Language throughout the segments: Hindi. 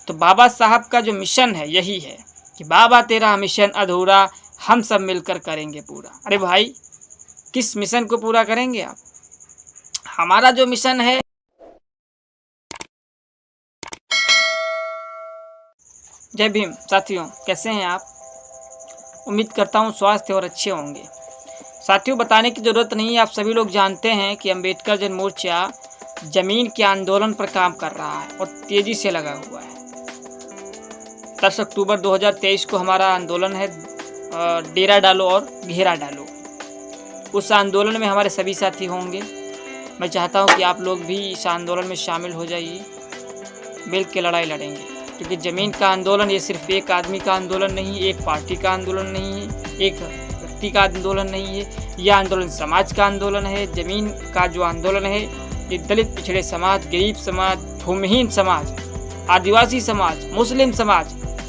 तो बाबा साहब का जो मिशन है यही है कि बाबा तेरा मिशन अधूरा, हम सब मिलकर करेंगे पूरा। अरे भाई, किस मिशन को पूरा करेंगे आप? हमारा जो मिशन है, जय भीम साथियों, कैसे हैं आप? उम्मीद करता हूँ स्वास्थ्य और अच्छे होंगे। साथियों, बताने की ज़रूरत नहीं है, आप सभी लोग जानते हैं कि अम्बेडकर जन मोर्चा ज़मीन के आंदोलन पर काम कर रहा है और तेज़ी से लगा हुआ है। 10 अक्टूबर 2023 को हमारा आंदोलन है, डेरा डालो और घेरा डालो। उस आंदोलन में हमारे सभी साथी होंगे। मैं चाहता हूं कि आप लोग भी इस आंदोलन में शामिल हो जाइए, मिल के लड़ाई लड़ेंगे। क्योंकि ज़मीन का आंदोलन ये सिर्फ एक आदमी का आंदोलन नहीं है, एक पार्टी का आंदोलन नहीं है, एक व्यक्ति का आंदोलन नहीं है। यह आंदोलन समाज का आंदोलन है। ज़मीन का जो आंदोलन है ये दलित, पिछड़े समाज, गरीब समाज, भूमिहीन समाज, आदिवासी समाज, मुस्लिम समाज,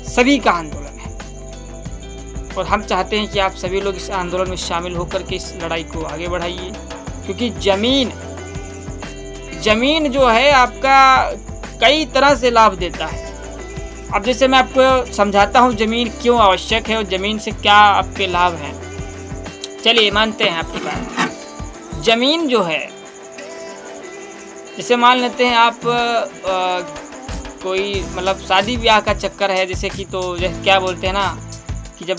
सभी का आंदोलन है। और हम चाहते हैं कि आप सभी लोग इस आंदोलन में शामिल होकर के इस लड़ाई को आगे बढ़ाइए। क्योंकि ज़मीन जो है आपका कई तरह से लाभ देता है। अब जैसे मैं आपको समझाता हूँ ज़मीन क्यों आवश्यक है और ज़मीन से क्या आपके लाभ हैं। चलिए मानते हैं आपकी बात। ज़मीन जो है, जैसे मान लेते हैं आप कोई मतलब शादी ब्याह का चक्कर है, जैसे कि तो जैसे क्या बोलते हैं ना कि जब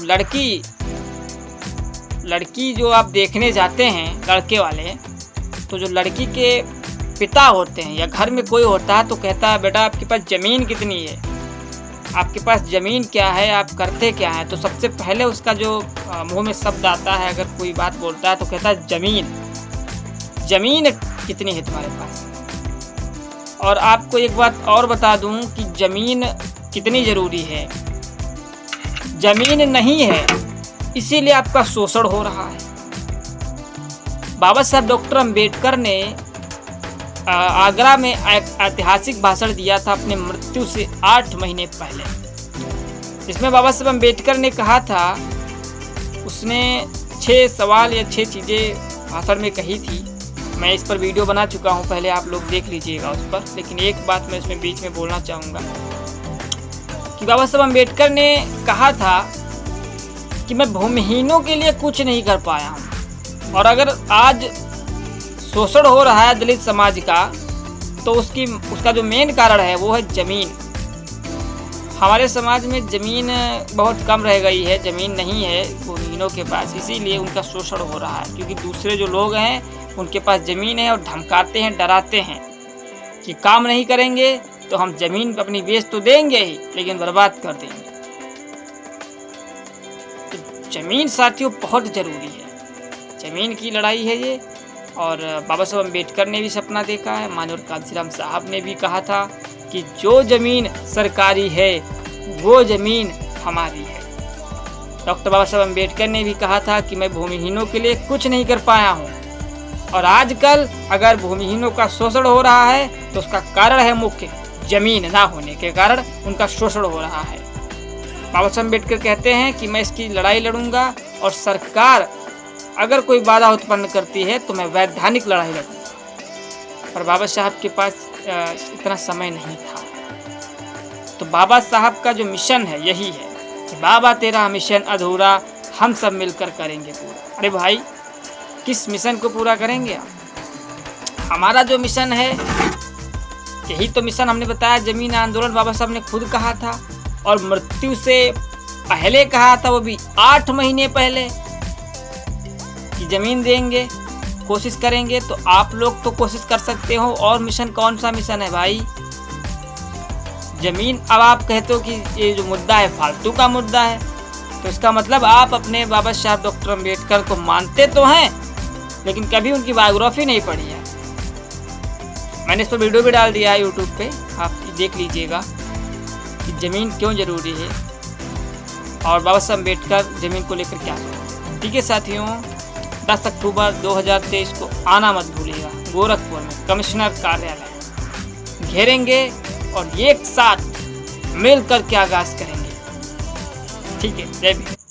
लड़की जो आप देखने जाते हैं लड़के वाले, तो जो लड़की के पिता होते हैं या घर में कोई होता है तो कहता है बेटा आपके पास ज़मीन कितनी है, आपके पास ज़मीन क्या है, आप करते क्या हैं। तो सबसे पहले उसका जो मुंह में शब्द आता है, अगर कोई बात बोलता है तो कहता है ज़मीन कितनी है तुम्हारे पास। और आपको एक बात और बता दूं कि ज़मीन कितनी ज़रूरी है। ज़मीन नहीं है इसीलिए आपका शोषण हो रहा है। बाबा साहब डॉक्टर अम्बेडकर ने आगरा में एक ऐतिहासिक भाषण दिया था अपने मृत्यु से 8 महीने पहले। इसमें बाबा साहब अम्बेडकर ने कहा था, उसने 6 सवाल या 6 चीज़ें भाषण में कही थी। मैं इस पर वीडियो बना चुका हूं, पहले आप लोग देख लीजिएगा उस पर। लेकिन एक बात मैं इसमें बीच में बोलना चाहूँगा कि बाबा साहब अम्बेडकर ने कहा था कि मैं भूमिहीनों के लिए कुछ नहीं कर पाया हूँ। और अगर आज शोषण हो रहा है दलित समाज का, तो उसका जो मेन कारण है वो है ज़मीन। हमारे समाज में ज़मीन बहुत कम रह गई है, ज़मीन नहीं है भूमिहीनों के पास, इसीलिए उनका शोषण हो रहा है। क्योंकि दूसरे जो लोग हैं उनके पास ज़मीन है और धमकाते हैं, डराते हैं कि काम नहीं करेंगे तो हम ज़मीन अपनी बेच तो देंगे ही, लेकिन बर्बाद कर देंगे। तो ज़मीन साथियों बहुत ज़रूरी है, ज़मीन की लड़ाई है ये। और बाबा साहब अम्बेडकर ने भी सपना देखा है, माननीय कांशीराम साहब ने भी कहा था कि जो ज़मीन सरकारी है वो ज़मीन हमारी है। डॉक्टर बाबा साहब अम्बेडकर ने भी कहा था कि मैं भूमिहीनों के लिए कुछ नहीं कर पाया हूँ। और आजकल अगर भूमिहीनों का शोषण हो रहा है तो उसका कारण है मुख्य ज़मीन ना होने के कारण उनका शोषण हो रहा है। बाबा साहब अम्बेडकर कहते हैं कि मैं इसकी लड़ाई लड़ूंगा और सरकार अगर कोई बाधा उत्पन्न करती है तो मैं वैधानिक लड़ाई लड़ूंगा। पर बाबा साहब के पास इतना समय नहीं था। तो बाबा साहब का जो मिशन है यही है कि बाबा तेरा मिशन अधूरा, हम सब मिलकर करेंगे पूरा। अरे भाई, किस मिशन को पूरा करेंगे आप? हमारा जो मिशन है यही तो मिशन हमने बताया। ज़मीन आंदोलन बाबा साहब ने खुद कहा था और मृत्यु से पहले कहा था, वो भी 8 महीने पहले, कि ज़मीन देंगे, कोशिश करेंगे। तो आप लोग तो कोशिश कर सकते हो। और मिशन कौन सा मिशन है भाई? ज़मीन। अब आप कहते हो कि ये जो मुद्दा है फालतू का मुद्दा है, तो इसका मतलब आप अपने बाबा साहब डॉक्टर अम्बेडकर को मानते तो हैं लेकिन कभी उनकी बायोग्राफी नहीं पढ़ी है। मैंने इस पर वीडियो भी डाल दिया है यूट्यूब पे, आप देख लीजिएगा कि ज़मीन क्यों ज़रूरी है और बाबा साहब अम्बेडकर ज़मीन को लेकर क्या सोचते। ठीक है साथियों, 10 अक्टूबर 2023 को आना मत भूलिएगा। गोरखपुर में कमिश्नर कार्यालय घेरेंगे और एक साथ मिलकर के आगाज़ करेंगे। ठीक है, जय भीम।